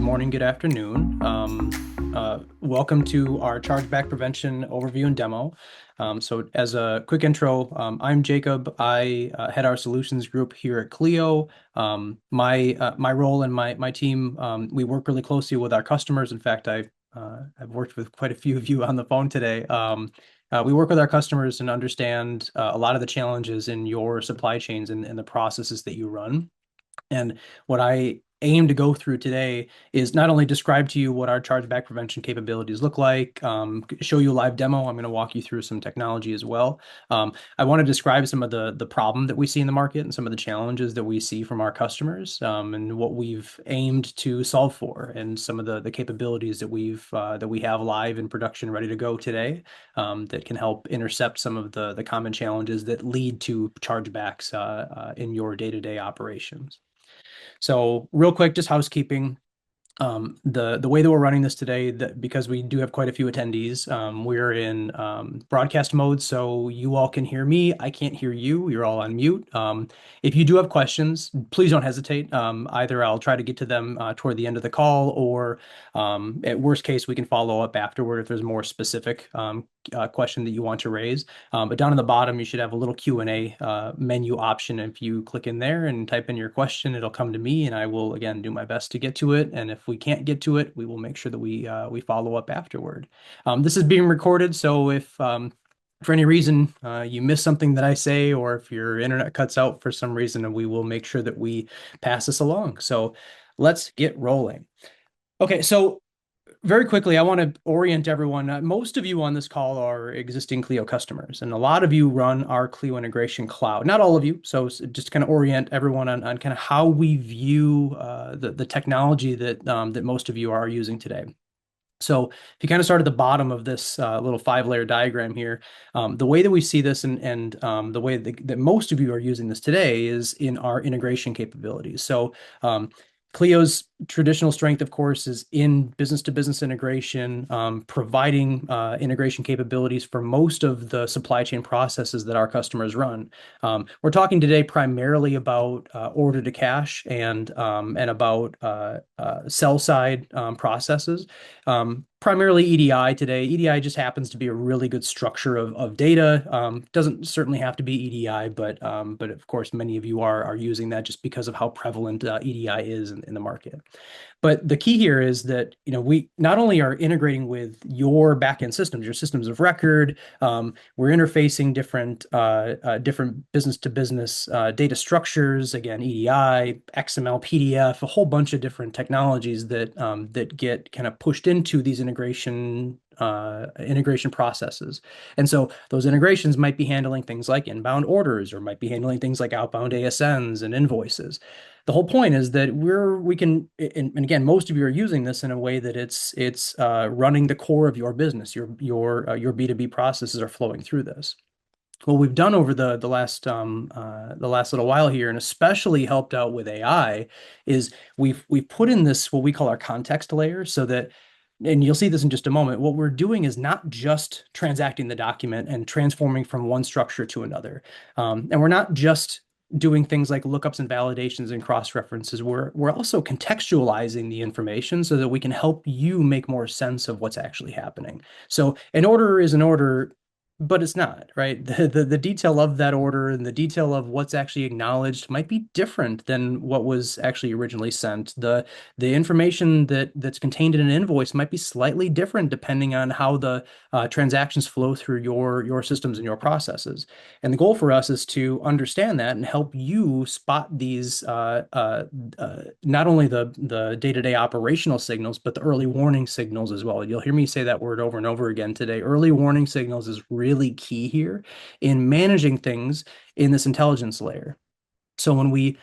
morning, good afternoon. Welcome to our chargeback prevention overview and demo. So as a quick intro, I'm Jacob. I head our solutions group here at Cleo. My role and my team, we work really closely with our customers. In fact, I've worked with quite a few of you on the phone today. We work with our customers and understand a lot of the challenges in your supply chains and the processes that you run. And what I aim to go through today is not only describe to you what our chargeback prevention capabilities look like, show you a live demo. I'm going to walk you through some technology as well. I want to describe some of the problem that we see in the market and some of the challenges that we see from our customers, and what we've aimed to solve for, and some of the capabilities that we have live in production ready to go today, that can help intercept some of the common challenges that lead to chargebacks in your day-to-day operations. So real quick, just housekeeping. The way that we're running this today, because we do have quite a few attendees, we're in broadcast mode, so you all can hear me. I can't hear you. You're all on mute. If you do have questions, please don't hesitate. Either I'll try to get to them toward the end of the call, or at worst case, we can follow up afterward if there's a more specific question that you want to raise. But down in the bottom, you should have a little Q&A menu option. If you click in there and type in your question, it'll come to me, and I will, again, do my best to get to it. And if we can't get to it, we will make sure that we follow up afterward. This is being recorded, so if for any reason you miss something that I say, or if your internet cuts out for some reason, we will make sure that we pass this along. So let's get rolling. Okay, so very quickly, I want to orient everyone. Most of you on this call are existing Cleo customers, and a lot of you run our Cleo integration cloud. Not all of you, so just kind of orient everyone on kind of how we view the technology that most of you are using today. So if you kind of start at the bottom of this little 5-layer diagram here, the way that we see this, and the way that most of you are using this today, is in our integration capabilities. So Cleo's traditional strength, of course, is in business-to-business integration, providing integration capabilities for most of the supply chain processes that our customers run. We're talking today primarily about order to cash and about sell-side processes. Primarily EDI today. EDI just happens to be a really good structure of data. Doesn't certainly have to be EDI, but of course many of you are using that just because of how prevalent EDI is in the market. But the key here is that we not only are integrating with your backend systems, your systems of record, we're interfacing different business-to-business data structures. Again, EDI, XML, PDF, a whole bunch of different technologies that get kind of pushed into these integration processes. And so those integrations might be handling things like inbound orders, or might be handling things like outbound ASNs and invoices. The whole point is that we can, and again, most of you are using this in a way that it's running the core of your business. Your B2B processes are flowing through this. What we've done over the last little while here, and especially helped out with AI, is we've put in this what we call our context layer, so that, and you'll see this in just a moment, what we're doing is not just transacting the document and transforming from one structure to another. And we're not just doing things like lookups and validations and cross-references. We're also contextualizing the information so that we can help you make more sense of what's actually happening. So an order is an order, but it's not, right? The detail of that order and the detail of what's actually acknowledged might be different than what was actually originally sent. The information that's contained in an invoice might be slightly different depending on how the transactions flow through your systems and your processes. And the goal for us is to understand that and help you spot these, not only the day-to-day operational signals, but the early warning signals as well. You'll hear me say that word over and over again today. Early warning signals is really key here in managing things in this intelligence layer. So when we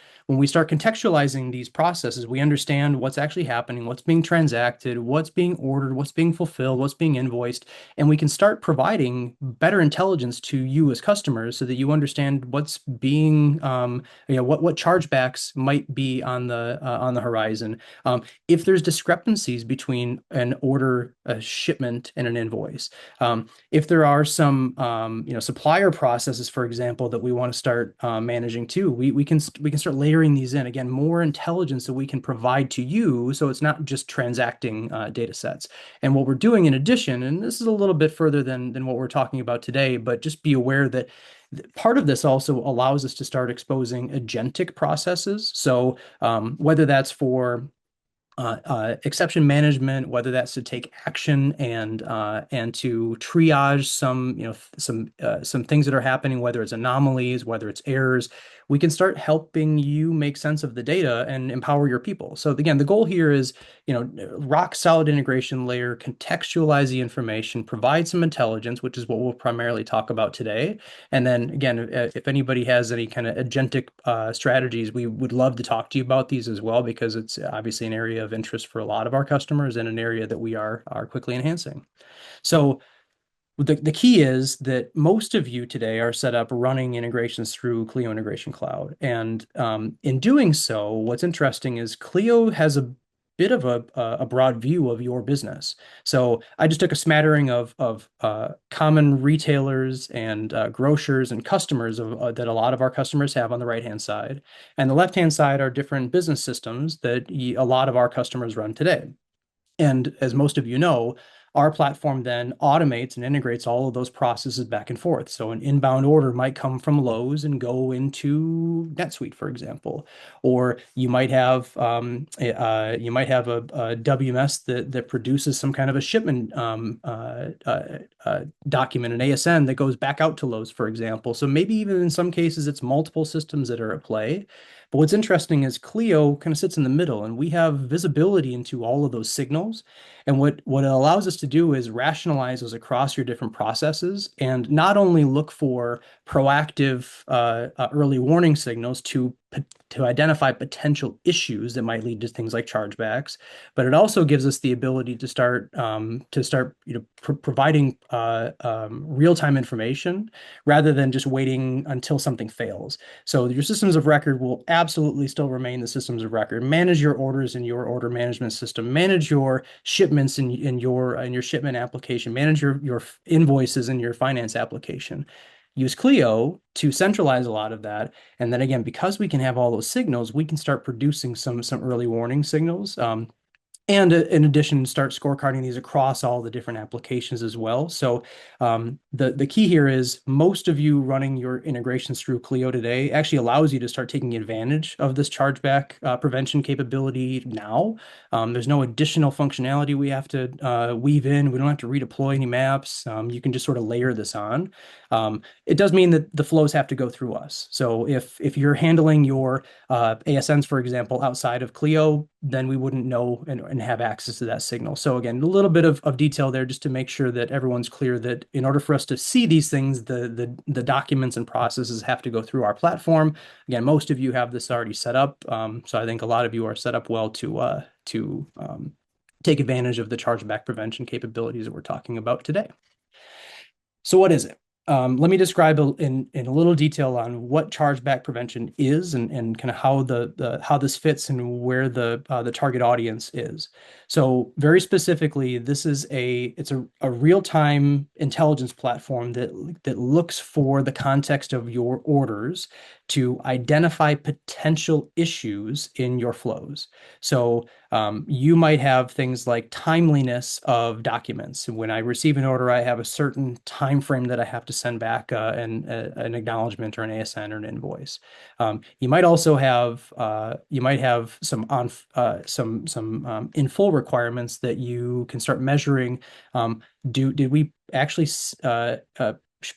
start contextualizing these processes, we understand what's actually happening, what's being transacted, what's being ordered, what's being fulfilled, what's being invoiced, and we can start providing better intelligence to you as customers so that you understand what's being, what chargebacks might be on the horizon. If there's discrepancies between an order, a shipment, and an invoice, if there are some supplier processes, for example, that we want to start managing too, we can start layering layering these in, again, more intelligence that we can provide to you. So it's not just transacting data sets. And what we're doing in addition, and this is a little bit further than what we're talking about today, but just be aware that part of this also allows us to start exposing agentic processes. So whether that's for exception management, whether that's to take action and to triage some some things that are happening, whether it's anomalies, whether it's errors, we can start helping you make sense of the data and empower your people. So again, the goal here is rock solid integration layer, contextualize the information, provide some intelligence, which is what we'll primarily talk about today. And then again, if anybody has any kind of agentic strategies, we would love to talk to you about these as well, because it's obviously an area of interest for a lot of our customers and an area that we are quickly enhancing. So the key is that most of you today are set up running integrations through Cleo Integration Cloud. And in doing so, what's interesting is Cleo has a bit of a broad view of your business. So I just took a smattering of common retailers and grocers and customers that a lot of our customers have on the right-hand side. And the left-hand side are different business systems that a lot of our customers run today. And as most of you know, our platform then automates and integrates all of those processes back and forth. So an inbound order might come from Lowe's and go into NetSuite, for example, or you might have a WMS that produces some kind of a shipment document, an ASN that goes back out to Lowe's, for example. So maybe even in some cases it's multiple systems that are at play. But what's interesting is Cleo kind of sits in the middle, and we have visibility into all of those signals. And what it allows us to do is rationalize those across your different processes and not only look for proactive early warning signals to identify potential issues that might lead to things like chargebacks, but it also gives us the ability to start providing real-time information rather than just waiting until something fails. So your systems of record will absolutely still remain the systems of record. Manage your orders in your order management system. Manage your shipments in your shipment application. Manage your invoices in your finance application. Use Cleo to centralize a lot of that. And then again, because we can have all those signals, we can start producing some early warning signals. And in addition, start scorecarding these across all the different applications as well. So the key here is most of you running your integrations through Cleo today actually allows you to start taking advantage of this chargeback prevention capability now. There's no additional functionality we have to weave in. We don't have to redeploy any maps. You can just sort of layer this on. It does mean that the flows have to go through us. So if you're handling your ASNs, for example, outside of Cleo, then we wouldn't know and have access to that signal. So again, a little bit of detail there just to make sure that everyone's clear that in order for us to see these things, the documents and processes have to go through our platform. Again, most of you have this already set up. So I think a lot of you are set up well to take advantage of the chargeback prevention capabilities that we're talking about today. So what is it? Let me describe in a little detail on what chargeback prevention is and kind of how this fits and where the target audience is. So very specifically, it's a real-time intelligence platform that looks for the context of your orders to identify potential issues in your flows. So you might have things like timeliness of documents. When I receive an order, I have a certain time frame that I have to send back an acknowledgement or an ASN or an invoice. You might also have some in full requirements that you can start measuring. Did we actually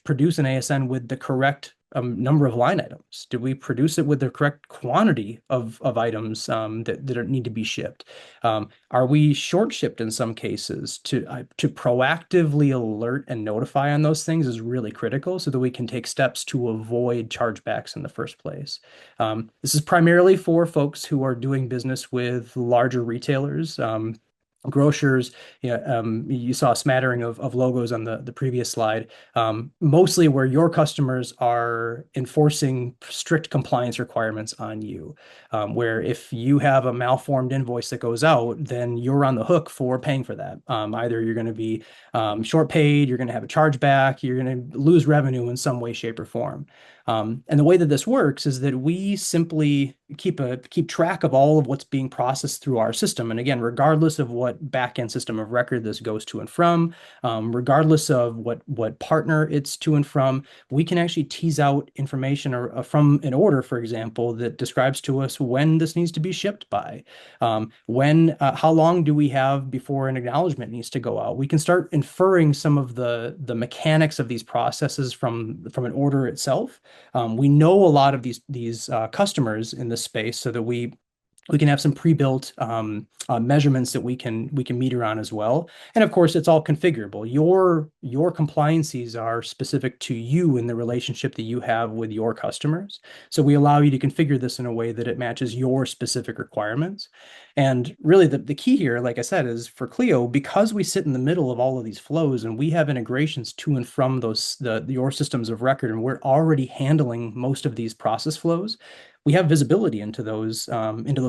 produce an ASN with the correct number of line items? Did we produce it with the correct quantity of items that need to be shipped? Are we short shipped in some cases? To proactively alert and notify on those things is really critical so that we can take steps to avoid chargebacks in the first place. This is primarily for folks who are doing business with larger retailers. Grocers, you saw a smattering of logos on the previous slide, mostly where your customers are enforcing strict compliance requirements on you, where if you have a malformed invoice that goes out, then you're on the hook for paying for that. Either you're going to be short paid, you're going to have a chargeback, you're going to lose revenue in some way, shape, or form. And the way that this works is that we simply keep track of all of what's being processed through our system. And again, regardless of what backend system of record this goes to and from, regardless of what partner it's to and from, we can actually tease out information from an order, for example, that describes to us when this needs to be shipped by, how long do we have before an acknowledgement needs to go out. We can start inferring some of the mechanics of these processes from an order itself. We know a lot of these customers in this space, so that we can have some pre-built measurements that we can meter on as well. And of course, it's all configurable. Your compliances are specific to you in the relationship that you have with your customers. So we allow you to configure this in a way that it matches your specific requirements. And really, the key here, like I said, is for Cleo, because we sit in the middle of all of these flows and we have integrations to and from your systems of record, and we're already handling most of these process flows. We have visibility into those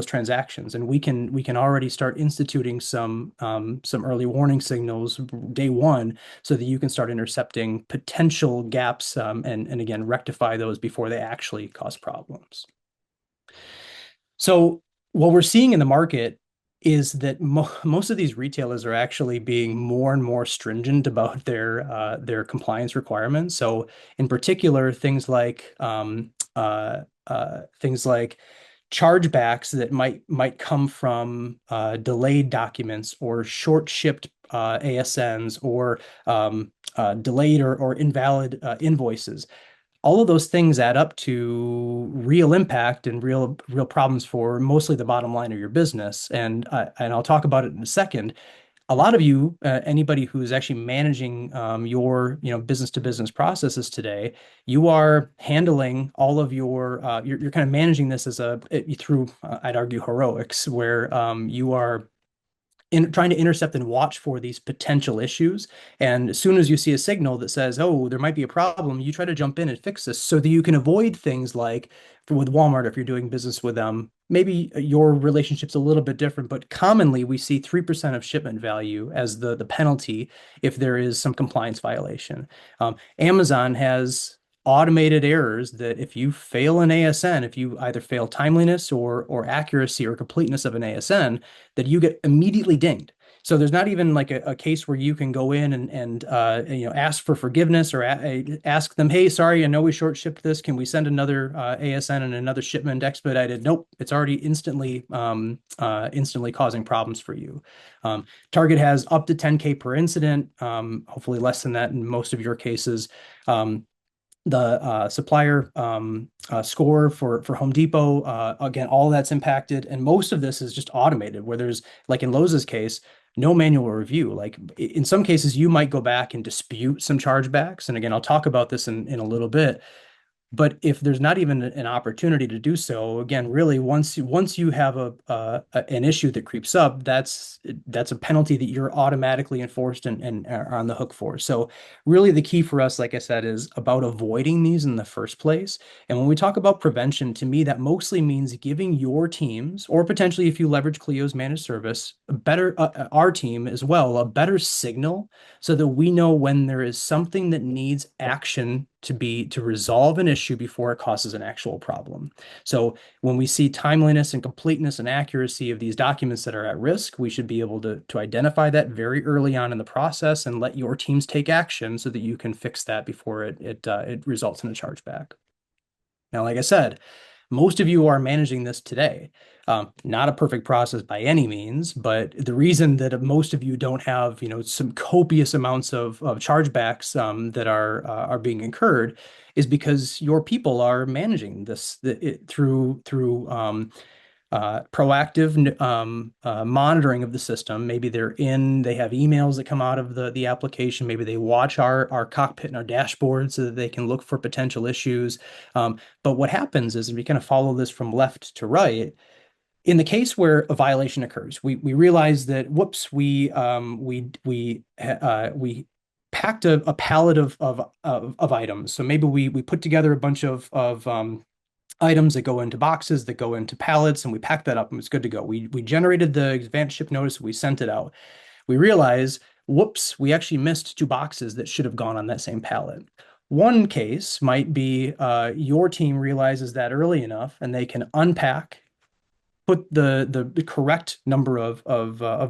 transactions, and we can already start instituting some early warning signals day one, so that you can start intercepting potential gaps, and again rectify those before they actually cause problems. So what we're seeing in the market is that most of these retailers are actually being more and more stringent about their compliance requirements. So in particular, things like chargebacks that might come from delayed documents or short shipped ASNs, or delayed or invalid invoices. All of those things add up to real impact and real problems for mostly the bottom line of your business. And I'll talk about it in a second. A lot of you, anybody who's actually managing your business to business processes today, you are handling all of you're kind of managing this through I'd argue heroics, where you are trying to intercept and watch for these potential issues. And as soon as you see a signal that says, oh, there might be a problem, you try to jump in and fix this so that you can avoid things like, with Walmart, if you're doing business with them, maybe your relationship's a little bit different, but commonly we see 3% of shipment value as the penalty if there is some compliance violation. Amazon has automated errors that if you fail an ASN, if you either fail timeliness or accuracy or completeness of an ASN, that you get immediately dinged. So there's not even like a case where you can go in and ask for forgiveness, or ask them, hey, sorry, I know we short shipped this. Can we send another ASN and another shipment expedited? Nope, it's already instantly causing problems for you. Target has up to 10K per incident, hopefully less than that in most of your cases. The supplier score for Home Depot, again, all that's impacted, and most of this is just automated, where there's, like in Lowe's case, no manual review. Like in some cases, you might go back and dispute some chargebacks, and again, I'll talk about this in a little bit. But if there's not even an opportunity to do so, again, really, once you have an issue that creeps up, that's a penalty that you're automatically enforced and are on the hook for. So really, the key for us, like I said, is about avoiding these in the first place. And when we talk about prevention, to me, that mostly means giving your teams, or potentially if you leverage Cleo's managed service, our team as well, a better signal, so that we know when there is something that needs action to resolve an issue before it causes an actual problem. So when we see timeliness and completeness and accuracy of these documents that are at risk, we should be able to identify that very early on in the process and let your teams take action so that you can fix that before it results in a chargeback. Now, like I said, most of you are managing this today. Not a perfect process by any means, but the reason that most of you don't have, some copious amounts of chargebacks that are being incurred is because your people are managing this through proactive monitoring of the system. Maybe they have emails that come out of the application. Maybe they watch our cockpit and our dashboard so that they can look for potential issues. But what happens is, if we kind of follow this from left to right, in the case where a violation occurs, we realize that, whoops, we packed a pallet of items. So maybe we put together a bunch of items that go into boxes, that go into pallets, and we packed that up and it's good to go. We generated the advanced ship notice, we sent it out. We realize, whoops, we actually missed 2 boxes that should have gone on that same pallet. One case might be your team realizes that early enough and they can unpack, put the correct number of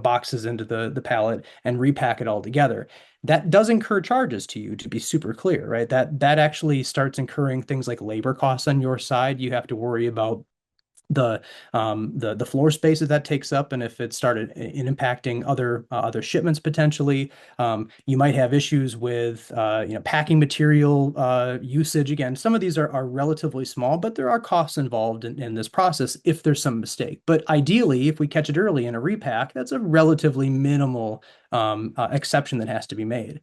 boxes into the pallet and repack it all together. That does incur charges to you, to be super clear, right? That actually starts incurring things like labor costs on your side. You have to worry about the the floor space that that takes up, and if it started in impacting other shipments potentially. You might have issues with packing material usage. Again, some of these are relatively small, but there are costs involved in this process if there's some mistake. But ideally, if we catch it early in a repack, that's a relatively minimal exception that has to be made.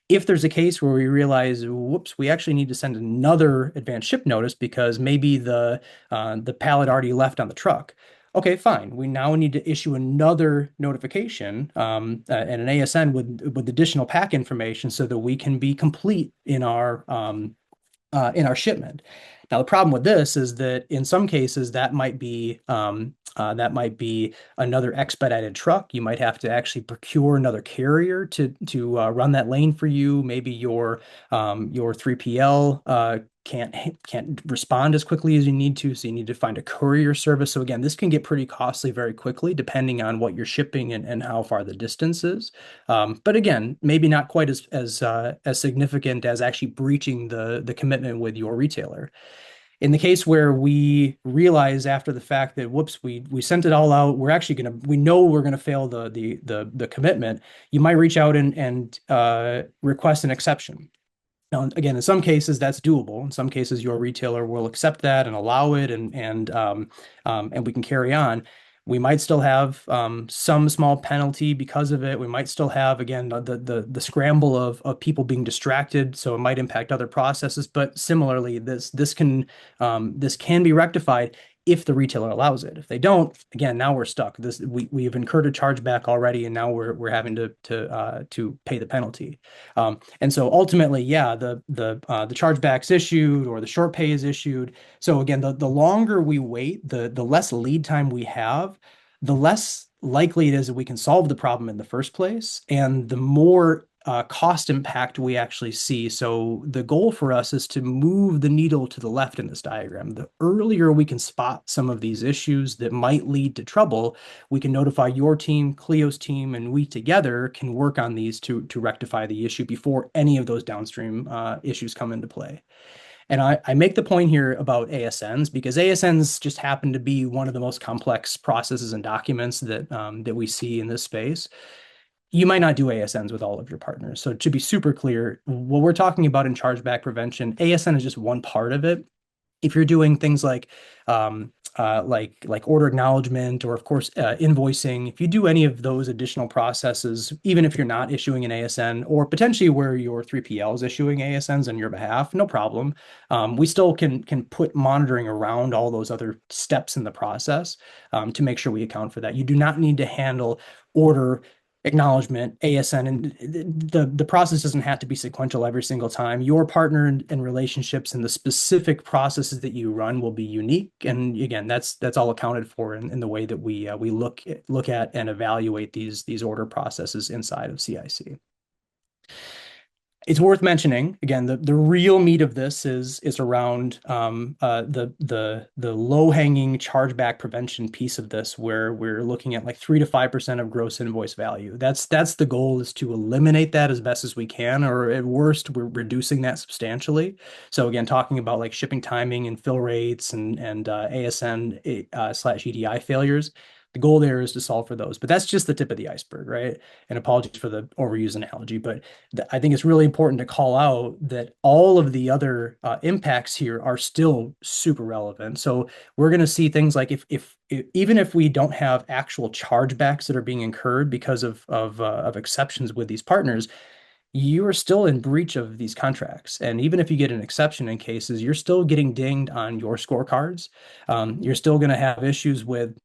If there's a case where we realize, whoops, we actually need to send another advanced ship notice because maybe the pallet already left on the truck. Okay, fine. We now need to issue another notification and an ASN with additional pack information so that we can be complete in our shipment. Now, the problem with this is that in some cases that might be another expedited truck. You might have to actually procure another carrier to run that lane for you. Maybe your 3PL can't respond as quickly as you need to, so you need to find a courier service. So again, this can get pretty costly very quickly, depending on what you're shipping and how far the distance is. But again, maybe not quite as significant as actually breaching the commitment with your retailer. In the case where we realize after the fact that whoops, we sent it all out, we know we're gonna fail the commitment. You might reach out and request an exception. Now, again, in some cases that's doable. In some cases, your retailer will accept that and allow it, and we can carry on. We might still have some small penalty because of it. We might still have, again, the scramble of people being distracted, so it might impact other processes. But similarly, this can be rectified if the retailer allows it. If they don't, again, now we're stuck. We have incurred a chargeback already, and now we're having to pay the penalty. And so ultimately, yeah, the chargeback's issued or the short pay is issued. So again, the longer we wait, the less lead time we have, the less likely it is that we can solve the problem in the first place, and the more cost impact we actually see. So the goal for us is to move the needle to the left in this diagram. The earlier we can spot some of these issues that might lead to trouble, we can notify your team, Cleo's team, and we together can work on these to rectify the issue before any of those downstream issues come into play. And I make the point here about ASNs because ASNs just happen to be one of the most complex processes and documents that we see in this space. You might not do ASNs with all of your partners. So to be super clear, what we're talking about in chargeback prevention, ASN is just one part of it. If you're doing things like order acknowledgement or of course invoicing, if you do any of those additional processes, even if you're not issuing an ASN or potentially where your 3PL is issuing ASNs on your behalf, no problem. We still can put monitoring around all those other steps in the process to make sure we account for that. You do not need to handle order acknowledgement, ASN, and the process doesn't have to be sequential every single time. Your partner and relationships and the specific processes that you run will be unique. And again, that's all accounted for in the way that we look at and evaluate these order processes inside of CIC. It's worth mentioning again the real meat of this is around the low hanging chargeback prevention piece of this, where we're looking at like 3 to 5% of gross invoice value. That's the goal, is to eliminate that as best as we can, or at worst we're reducing that substantially. So again, talking about like shipping timing and fill rates and ASN slash EDI failures. The goal there is to solve for those, but that's just the tip of the iceberg, right? And apologies for the overused analogy, but I think it's really important to call out that all of the other impacts here are still super relevant. So we're going to see things like if even if we don't have actual chargebacks that are being incurred because of exceptions with these partners, you are still in breach of these contracts. And even if you get an exception in cases, you're still getting dinged on your scorecards. You're still going to have issues with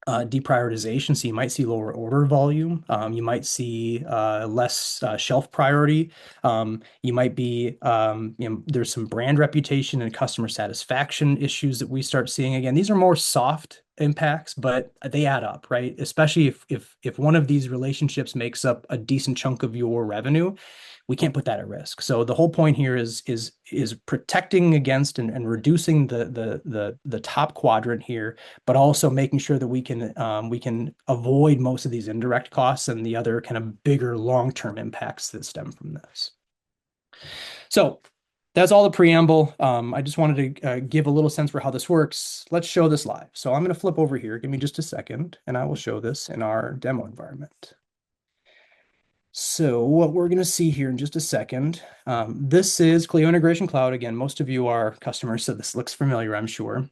deprioritization. So you might see lower order volume. You might see less shelf priority. You might be, there's some brand reputation and customer satisfaction issues that we start seeing. Again, these are more soft impacts, but they add up, right? Especially if one of these relationships makes up a decent chunk of your revenue, we can't put that at risk. So the whole point here is protecting against and reducing the top quadrant here, but also making sure that we can avoid most of these indirect costs and the other kind of bigger long-term impacts that stem from this. So that's all the preamble. I just wanted to give a little sense for how this works. Let's show this live. So I'm going to flip over here. Give me just a second, and I will show this in our demo environment. So what we're going to see here in just a second, this is Cleo Integration Cloud. Again, most of you are customers, so this looks familiar, I'm sure.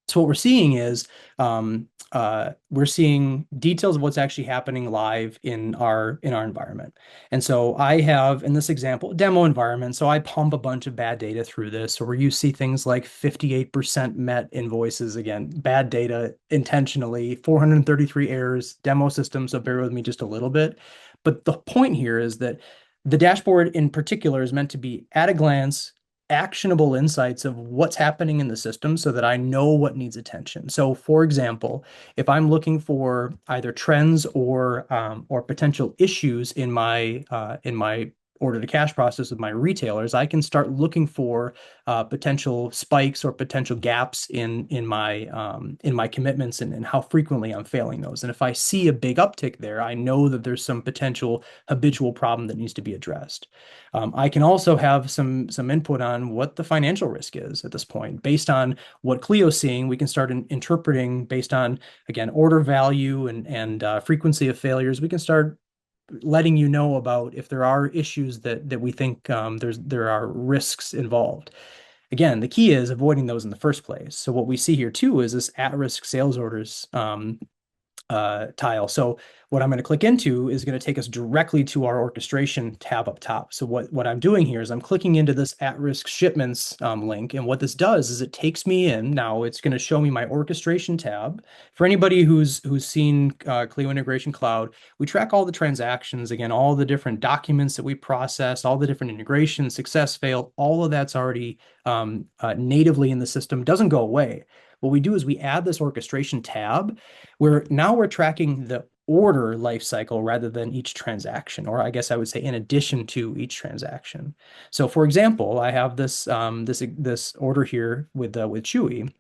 So what we're seeing is we're seeing details of what's actually happening live in our environment. And so I have in this example demo environment. So I pump a bunch of bad data through this. So where you see things like 58% met invoices, again, bad data intentionally, 433 errors, demo system. So bear with me just a little bit. But the point here is that the dashboard in particular is meant to be at a glance actionable insights of what's happening in the system so that I know what needs attention. So, for example, if I'm looking for either trends or potential issues in my order to cash process with my retailers, I can start looking for potential spikes or potential gaps in my commitments and how frequently I'm failing those. And if I see a big uptick there, I know that there's some potential habitual problem that needs to be addressed. I can also have some input on what the financial risk is at this point. Based on what Cleo's seeing, we can start interpreting based on, again, order value and frequency of failures. We can start letting you know about if there are issues that we think there are risks involved. Again, the key is avoiding those in the first place. So what we see here too is this at-risk sales orders tile. So what I'm going to click into is going to take us directly to our orchestration tab up top. So what I'm doing here is I'm clicking into this at-risk shipments link. And what this does is it takes me in. Now it's going to show me my orchestration tab. For anybody who's seen Cleo Integration Cloud, we track all the transactions, again, all the different documents that we process, all the different integrations, success, fail, all of that's already natively in the system, doesn't go away. What we do is we add this orchestration tab where now we're tracking the order lifecycle rather than each transaction, or I guess I would say in addition to each transaction. So for example, I have this order here with Chewy.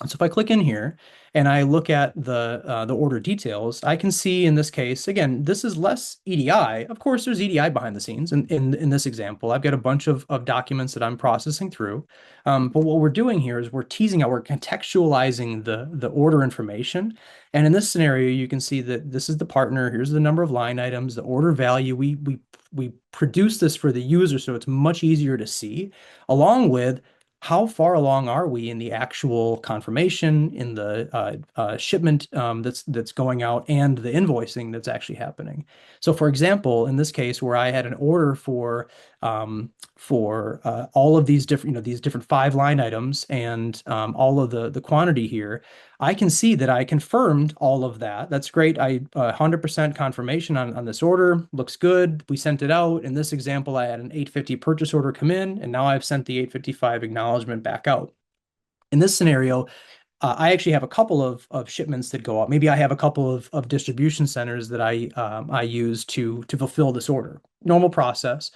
So if I click in here and I look at the order details, I can see in this case, again, this is less EDI. Of course, there's EDI behind the scenes. In this example, I've got a bunch of documents that I'm processing through. But what we're doing here is we're teasing out, we're contextualizing the order information. And in this scenario, you can see that this is the partner. Here's the number of line items, the order value. We produce this for the user, so it's much easier to see, along with how far along are we in the actual confirmation, in the shipment that's going out, and the invoicing that's actually happening. So, for example, in this case, where I had an order for all of these different, these different 5 line items and all of the quantity here, I can see that I confirmed all of that. That's great. I 100% confirmation on this order. Looks good. We sent it out. In this example, I had an 850 purchase order come in, and now I've sent the 855 acknowledgement back out. In this scenario, I actually have a couple of shipments that go out. Maybe I have a couple of distribution centers that I use to fulfill this order. Normal process.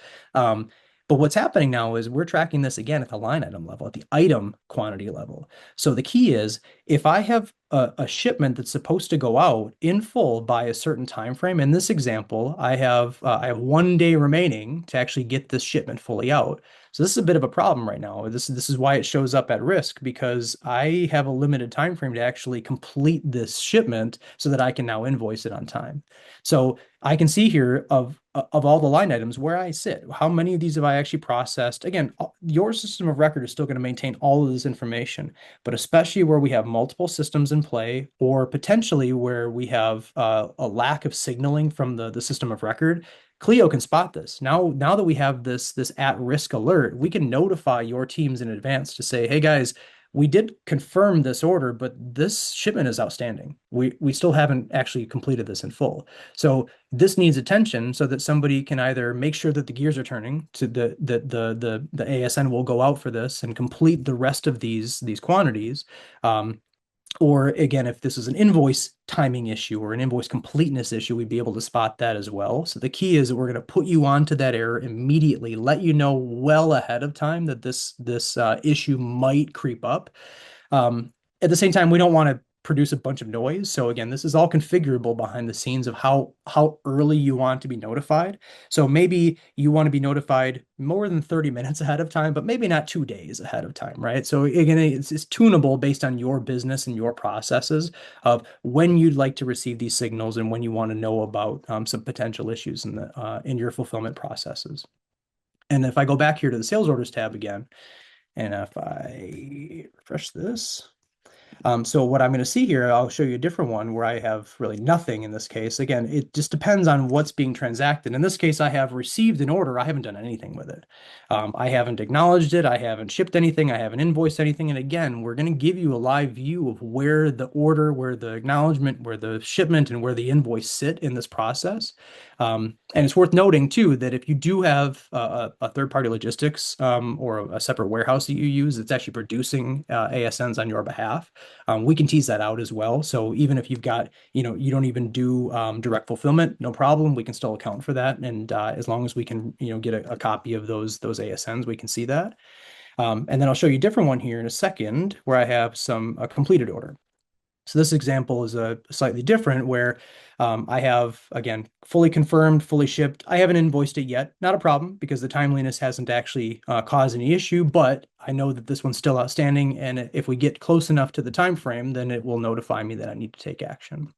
But what's happening now is we're tracking this again at the line item level, at the item quantity level. So the key is if I have a shipment that's supposed to go out in full by a certain time frame, in this example, I have 1 day remaining to actually get this shipment fully out. So this is a bit of a problem right now. This is why it shows up at risk, because I have a limited time frame to actually complete this shipment so that I can now invoice it on time. So I can see here of all the line items where I sit. How many of these have I actually processed? Again, your system of record is still going to maintain all of this information, but especially where we have multiple systems in play, or potentially where we have a lack of signaling from the system of record, Cleo can spot this. Now that we have this at-risk alert, we can notify your teams in advance to say, hey guys, we did confirm this order, but this shipment is outstanding. We still haven't actually completed this in full. So this needs attention so that somebody can either make sure that the gears are turning, to the ASN will go out for this and complete the rest of these quantities. Or again, if this is an invoice timing issue or an invoice completeness issue, we'd be able to spot that as well. So the key is that we're going to put you onto that error immediately, let you know well ahead of time that this issue might creep up. At the same time, we don't want to produce a bunch of noise. So again, this is all configurable behind the scenes of how early you want to be notified. So maybe you want to be notified more than 30 minutes ahead of time, but maybe not 2 days ahead of time, right? So again, it's tunable based on your business and your processes of when you'd like to receive these signals and when you want to know about some potential issues in your fulfillment processes. And if I go back here to the sales orders tab again, and if I refresh this, so what I'm going to see here, I'll show you a different one where I have really nothing in this case. Again, it just depends on what's being transacted. In this case, I have received an order. I haven't done anything with it. I haven't acknowledged it. I haven't shipped anything. I haven't invoiced anything. And again, we're going to give you a live view of where the order, where the acknowledgement, where the shipment, and where the invoice sit in this process. And it's worth noting too that if you do have a third-party logistics or a separate warehouse that you use that's actually producing ASNs on your behalf, we can tease that out as well. So even if you've got, you don't even do direct fulfillment, no problem. We can still account for that. And as long as we can, get a copy of those ASNs, we can see that. And then I'll show you a different one here in a second where I have a completed order. So this example is a slightly different where I have, again, fully confirmed, fully shipped. I haven't invoiced it yet. Not a problem because the timeliness hasn't actually caused any issue, but I know that this one's still outstanding. And if we get close enough to the time frame, then it will notify me that I need to take action.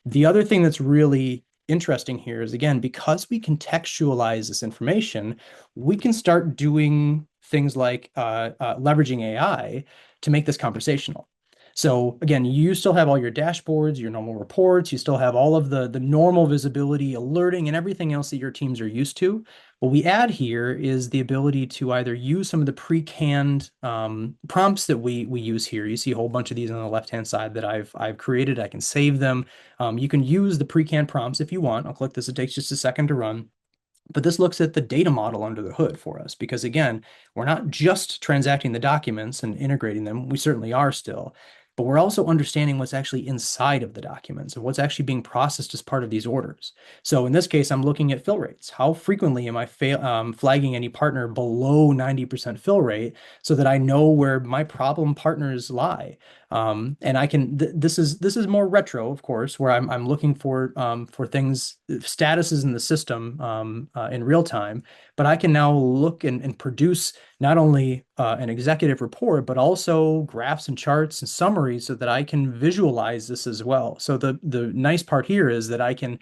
The other thing that's really interesting here is, again, because we contextualize this information, we can start doing things like leveraging AI to make this conversational. So again, you still have all your dashboards, your normal reports, you still have all of the normal visibility, alerting, and everything else that your teams are used to. What we add here is the ability to either use some of the pre-canned prompts that we use here. You see a whole bunch of these on the left-hand side that I've created. I can save them. You can use the pre-canned prompts if you want. I'll click this. It takes just a second to run. But this looks at the data model under the hood for us because, again, we're not just transacting the documents and integrating them. We certainly are still, but we're also understanding what's actually inside of the documents and what's actually being processed as part of these orders. So in this case, I'm looking at fill rates. How frequently am I flagging any partner below 90% fill rate so that I know where my problem partners lie? And I can. This is more retro, of course, where I'm looking for things, statuses in the system in real time. But I can now look and produce not only an executive report, but also graphs and charts and summaries so that I can visualize this as well. So the nice part here is that I can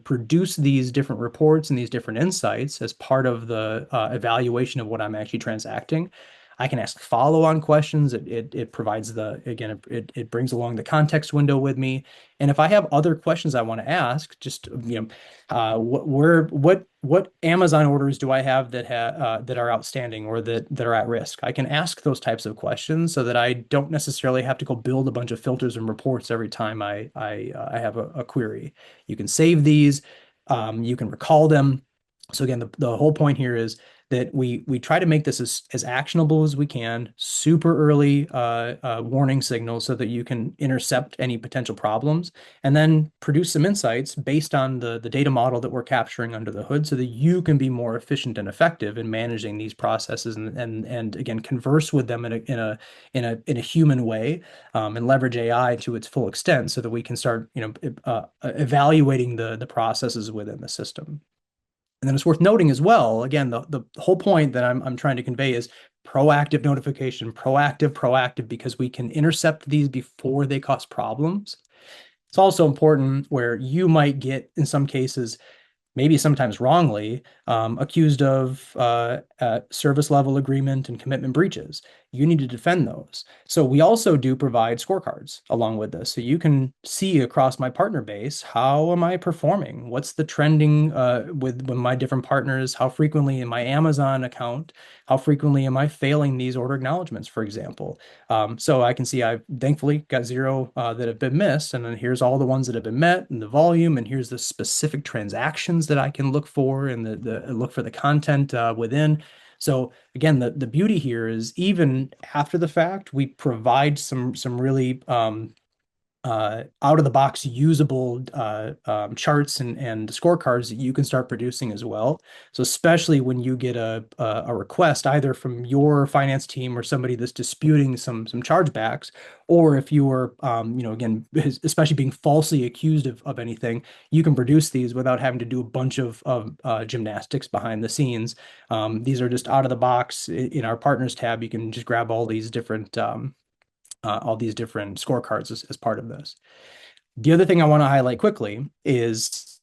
produce these different reports and these different insights as part of the evaluation of what I'm actually transacting. I can ask follow-on questions. It provides it brings along the context window with me. And if I have other questions I want to ask, just what Amazon orders do I have that are outstanding or that are at risk? I can ask those types of questions so that I don't necessarily have to go build a bunch of filters and reports every time I have a query. You can save these. You can recall them. So again, the whole point here is that we try to make this as actionable as we can, super early warning signals so that you can intercept any potential problems, and then produce some insights based on the data model that we're capturing under the hood so that you can be more efficient and effective in managing these processes and again, converse with them in a human way and leverage AI to its full extent so that we can start, evaluating the processes within the system. And then it's worth noting as well, again, the whole point that I'm trying to convey is proactive notification, proactive, because we can intercept these before they cause problems. It's also important where you might get, in some cases, maybe sometimes wrongly, accused of service level agreement and commitment breaches. You need to defend those. So we also do provide scorecards along with this. So you can see across my partner base, how am I performing? What's the trending with my different partners? How frequently in my Amazon account, how frequently am I failing these order acknowledgments, for example? So I can see I've thankfully got 0 that have been missed. And then here's all the ones that have been met and the volume. And here's the specific transactions that I can look for and look for the content within. So again, the beauty here is even after the fact, we provide some really out of the box usable charts and scorecards that you can start producing as well. So especially when you get a request either from your finance team or somebody that's disputing some chargebacks, or if you are again, especially being falsely accused of anything, you can produce these without having to do a bunch of gymnastics behind the scenes. These are just out of the box in our partners tab. You can just grab all these different scorecards as part of this. The other thing I want to highlight quickly is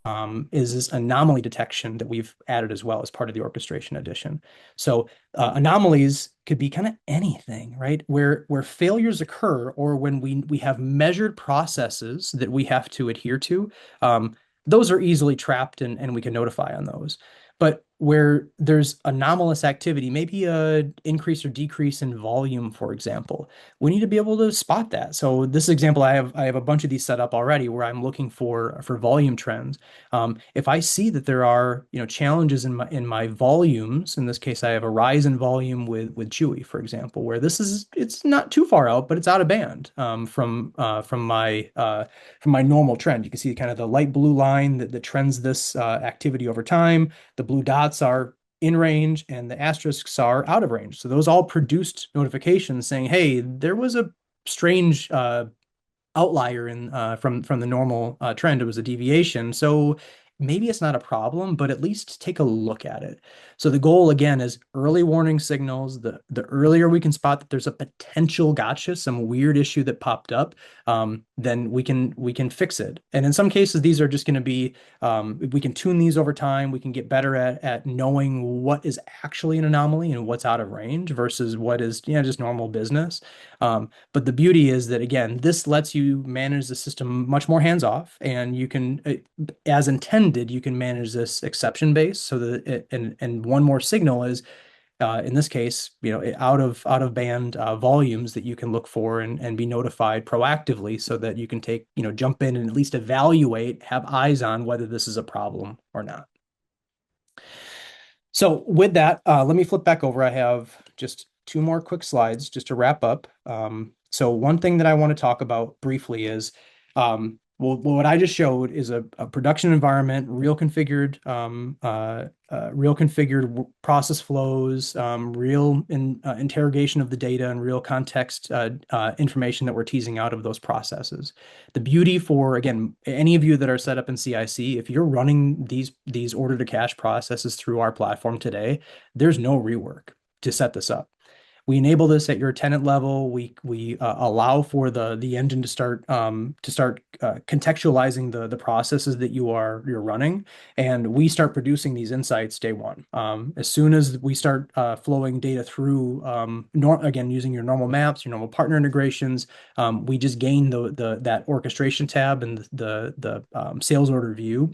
this anomaly detection that we've added as well as part of the orchestration edition. So anomalies could be kind of anything, right? Where failures occur or when we have measured processes that we have to adhere to, those are easily trapped and we can notify on those. But where there's anomalous activity, maybe a increase or decrease in volume, for example, we need to be able to spot that. So this example, I have a bunch of these set up already where I'm looking for volume trends. If I see that there are, challenges in my volumes, in this case, I have a rise in volume with Chewy, for example, where it's not too far out, but it's out of band from my normal trend. You can see kind of the light blue line that trends this activity over time. The blue dots are in range and the asterisks are out of range. So those all produced notifications saying, hey, there was a strange outlier in from the normal trend. It was a deviation. So maybe it's not a problem, but at least take a look at it. So the goal again is early warning signals. The earlier we can spot that there's a potential gotcha, some weird issue that popped up, then we can fix it. And in some cases, these are just going to be we can tune these over time. We can get better at knowing what is actually an anomaly and what's out of range versus what is just normal business. But the beauty is that, again, this lets you manage the system much more hands off, and you can, as intended, you can manage this exception base so that and one more signal is, in this case, out of band volumes that you can look for and be notified proactively so that you can jump in and at least evaluate, have eyes on whether this is a problem or not. So with that, let me flip back over. I have just two more quick slides just to wrap up. So one thing that I want to talk about briefly is, well, what I just showed is a production environment, real configured process flows, interrogation of the data, and real context information that we're teasing out of those processes. The beauty for, again, any of you that are set up in CI/CD, if you're running these order to cash processes through our platform today, there's no rework to set this up. We enable this at your tenant level. We allow for the engine to start contextualizing the processes that you're running, and we start producing these insights day one. As soon as we start flowing data through, again using your normal maps, your normal partner integrations, we just gain that orchestration tab and the sales order view.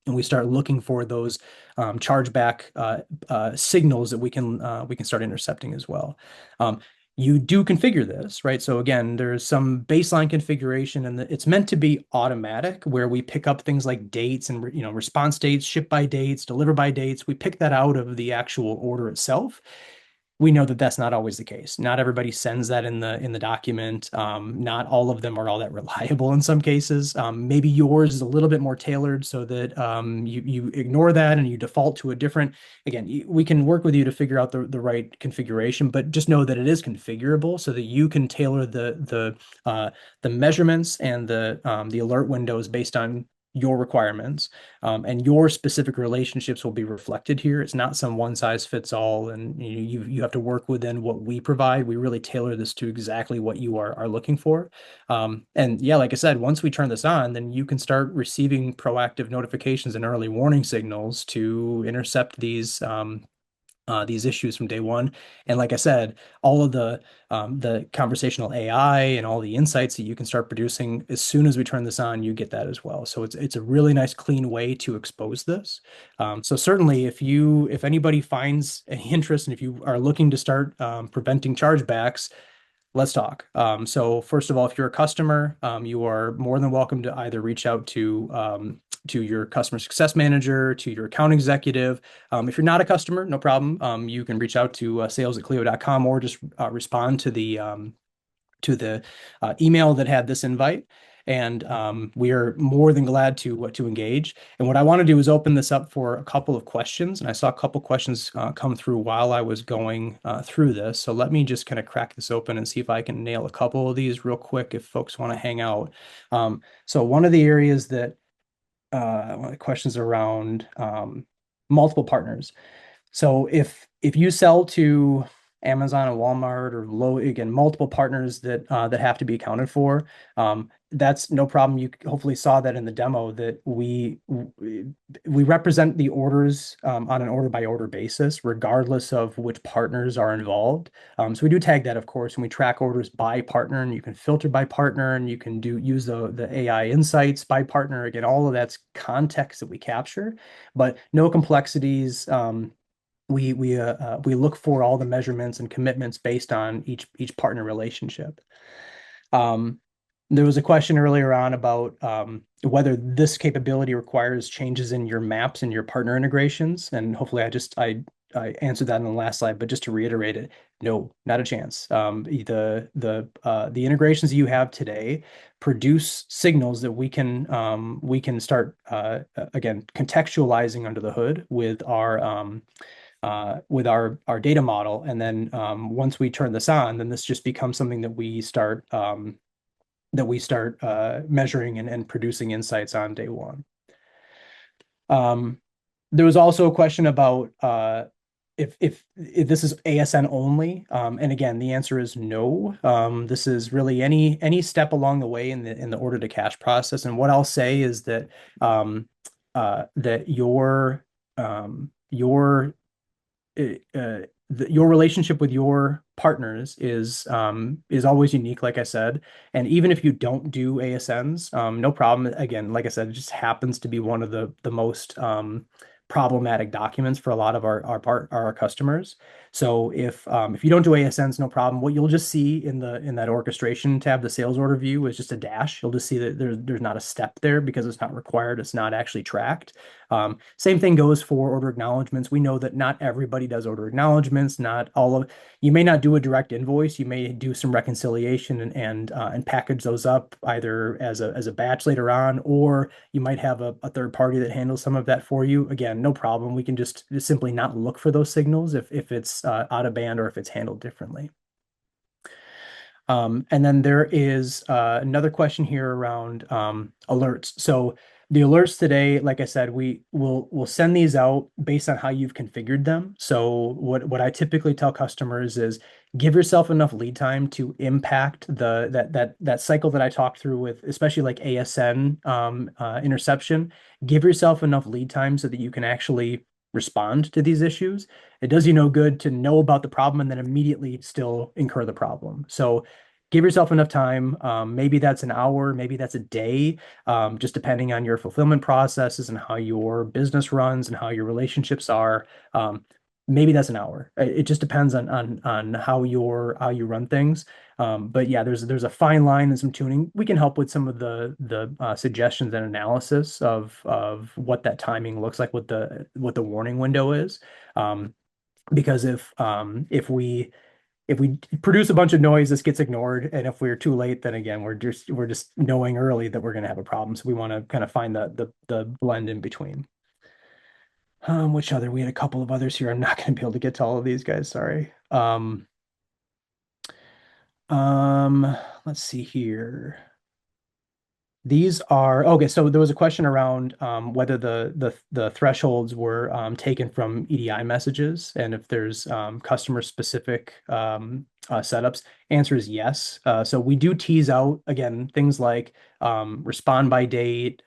And we start looking for those chargeback signals that we can start intercepting as well. You do configure this, right? So again, there's some baseline configuration, and it's meant to be automatic, where we pick up things like dates and response dates, ship by dates, deliver by dates. We pick that out of the actual order itself. We know that that's not always the case. Not everybody sends that in the document. Not all of them are all that reliable in some cases. Maybe yours is a little bit more tailored so that you ignore that and you default to a different. Again, we can work with you to figure out the right configuration, but just know that it is configurable so that you can tailor the measurements and the alert windows based on your requirements, and your specific relationships will be reflected here. It's not some one size fits all, and you have to work within what we provide. We really tailor this to exactly what you are looking for. And yeah, like I said, once we turn this on, then you can start receiving proactive notifications and early warning signals to intercept these issues from day one. And like I said, all of the conversational AI and all the insights that you can start producing as soon as we turn this on, you get that as well. So it's a really nice, clean way to expose this. So certainly, if anybody finds any interest and if you are looking to start preventing chargebacks, let's talk. So first of all, if you're a customer, you are more than welcome to either reach out to to your customer success manager, to your account executive. If you're not a customer, no problem. You can reach out to sales@cleo.com or just respond to the email that had this invite. And we are more than glad to engage. And what I want to do is open this up for a couple of questions. And I saw a couple questions come through while I was going through this. So let me just kind of crack this open and see if I can nail a couple of these real quick if folks want to hang out. So one of the areas that one of the questions around multiple partners. So if you sell to Amazon and Walmart or again, multiple partners that have to be accounted for, that's no problem. You hopefully saw that in the demo that we represent the orders on an order by order basis, regardless of which partners are involved. So we do tag that, of course, and we track orders by partner, and you can filter by partner, and you can use the AI insights by partner. Again, all of that's context that we capture, but no complexities. We look for all the measurements and commitments based on each partner relationship. There was a question earlier on about whether this capability requires changes in your maps and your partner integrations, and hopefully I answered that in the last slide. But just to reiterate it, no, not a chance. The integrations that you have today produce signals that we can start again contextualizing under the hood with our data model. And then once we turn this on, then this just becomes something that we start measuring and producing insights on day one. There was also a question about if this is ASN only, and again, the answer is no. This is really any step along the way in the order to cash process. And what I'll say is that that your relationship with your partners is always unique, like I said. And even if you don't do ASNs, no problem. Again, like I said, it just happens to be one of the most problematic documents for a lot of our customers. So if you don't do ASNs, no problem. What you'll just see in that orchestration tab, the sales order view, is just a dash. You'll just see that there's not a step there because it's not required. It's not actually tracked. Same thing goes for order acknowledgments. We know that not everybody does order acknowledgments. Not all of you may not do a direct invoice. You may do some reconciliation and package those up either as a batch later on, or you might have a third party that handles some of that for you. Again, no problem. We can just simply not look for those signals if it's out of band or if it's handled differently. And then there is another question here around alerts. So the alerts today, like I said, we'll send these out based on how you've configured them. So what I typically tell customers is give yourself enough lead time to impact that cycle that I talked through with, especially like ASN interception. Give yourself enough lead time so that you can actually respond to these issues. It does you no good to know about the problem and then immediately still incur the problem. So give yourself enough time. Maybe that's an hour, maybe that's a day, just depending on your fulfillment processes and how your business runs and how your relationships are. Maybe that's an hour. It just depends on how you run things. But yeah, there's a fine line and some tuning. We can help with some of the suggestions and analysis of what that timing looks like, what the warning window is. Because if we produce a bunch of noise, this gets ignored, and if we're too late, then again we're just knowing early that we're going to have a problem. So we want to kind of find the blend in between. Which other? We had a couple of others here. I'm not going to be able to get to all of these guys. Sorry. Let's see here. These are okay. So there was a question around whether the thresholds were taken from EDI messages, and if there's customer specific setups. Answer is yes. So we do tease out again things like respond by date,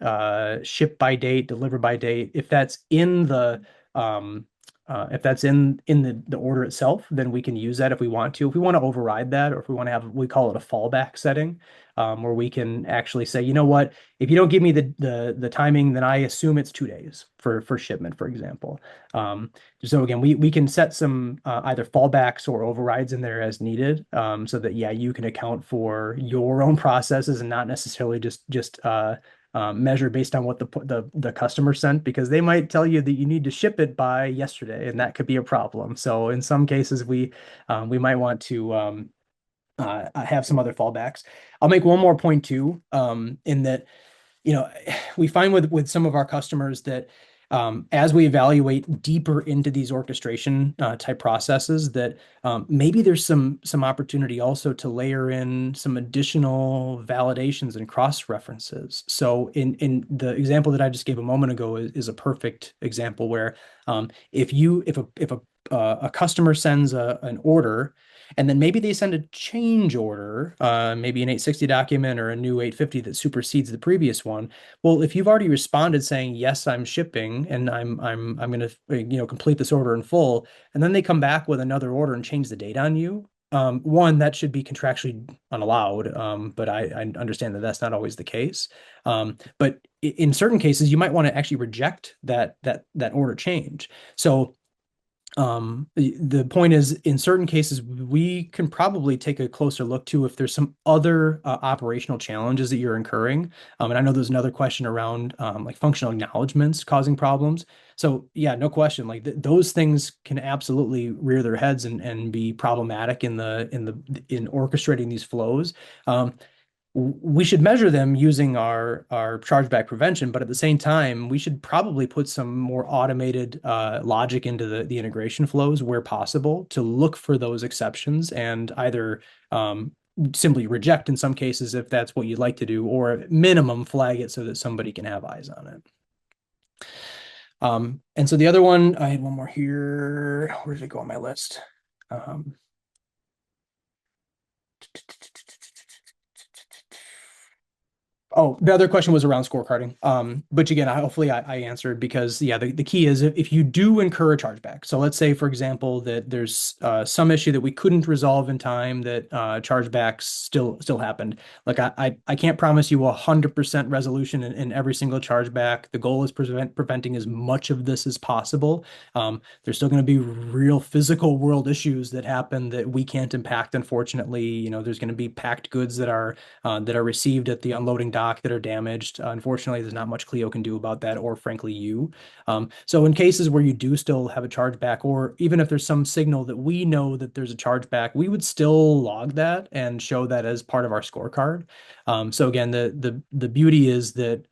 ship by date, deliver by date. If that's in the the order itself, then we can use that if we want to. If we want to override that, or if we want to have, we call it a fallback setting, where we can actually say, you know what, if you don't give me the timing, then I assume it's 2 days for shipment, for example. So again, we can set some either fallbacks or overrides in there as needed, so that yeah, you can account for your own processes and not necessarily just measure based on what the customer sent, because they might tell you that you need to ship it by yesterday, and that could be a problem. So in some cases, we might want to have some other fallbacks. I'll make one more point too, in that we find with some of our customers that as we evaluate deeper into these orchestration type processes, that maybe there's some opportunity also to layer in some additional validations and cross references. So in the example that I just gave a moment ago is a perfect example where if a customer sends an order, and then maybe they send a change order, maybe an 860 document or a new 850 that supersedes the previous one. Well, if you've already responded saying, yes, I'm shipping and I'm going to, complete this order in full, and then they come back with another order and change the date on you, one, that should be contractually unallowed. But I understand that that's not always the case. But in certain cases, you might want to actually reject that order change. So the point is, in certain cases, we can probably take a closer look to if there's some other operational challenges that you're incurring. And I know there's another question around like functional acknowledgments causing problems. So yeah, no question, like those things can absolutely rear their heads and be problematic in orchestrating these flows. We should measure them using our chargeback prevention, but at the same time, we should probably put some more automated logic into the integration flows where possible to look for those exceptions and either simply reject in some cases if that's what you'd like to do, or at minimum flag it so that somebody can have eyes on it. And so the other one, I had one more here. Where did it go on my list? Oh, the other question was around scorecarding. But again, hopefully I answered, because yeah, the key is if you do incur a chargeback. So let's say, for example, that there's some issue that we couldn't resolve in time, that chargebacks still happened. Like I can't promise you 100% resolution in every single chargeback. The goal is preventing as much of this as possible. There's still going to be real physical world issues that happen that we can't impact, unfortunately. There's going to be packed goods that are received at the unloading dock that are damaged. Unfortunately, there's not much Cleo can do about that, or frankly, you. So in cases where you do still have a chargeback, or even if there's some signal that we know that there's a chargeback, we would still log that and show that as part of our scorecard. So again, the beauty is that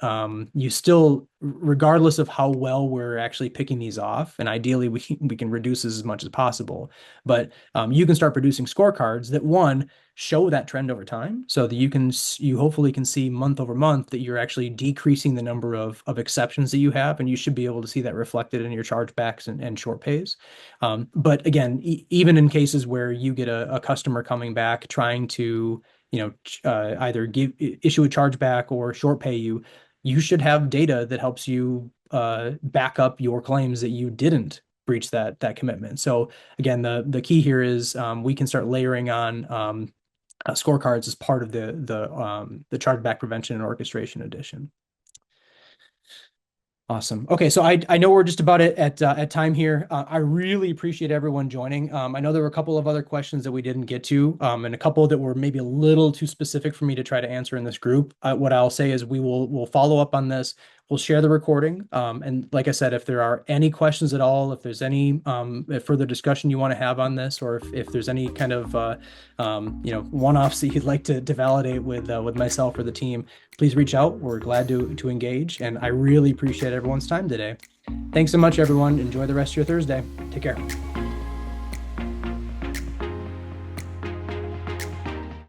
you still, regardless of how well we're actually picking these off, and ideally we can reduce this as much as possible, but you can start producing scorecards that, one, show that trend over time, so that you hopefully can see month over month that you're actually decreasing the number of exceptions that you have, and you should be able to see that reflected in your chargebacks and short pays. But again, even in cases where you get a customer coming back trying to either issue a chargeback or short pay you, you should have data that helps you back up your claims that you didn't breach that commitment. So again, the key here is we can start layering on scorecards as part of the chargeback prevention and orchestration edition. Awesome. Okay, so I know we're just about at time here. I really appreciate everyone joining. I know there were a couple of other questions that we didn't get to, and a couple that were maybe a little too specific for me to try to answer in this group. What I'll say is we'll follow up on this. We'll share the recording. And like I said, if there are any questions at all, if there's any further discussion you want to have on this, or if there's any kind of one-offs that you'd like to validate with myself or the team, please reach out. We're glad to engage, and I really appreciate everyone's time today. Thanks so much, everyone. Enjoy the rest of your Thursday. Take care.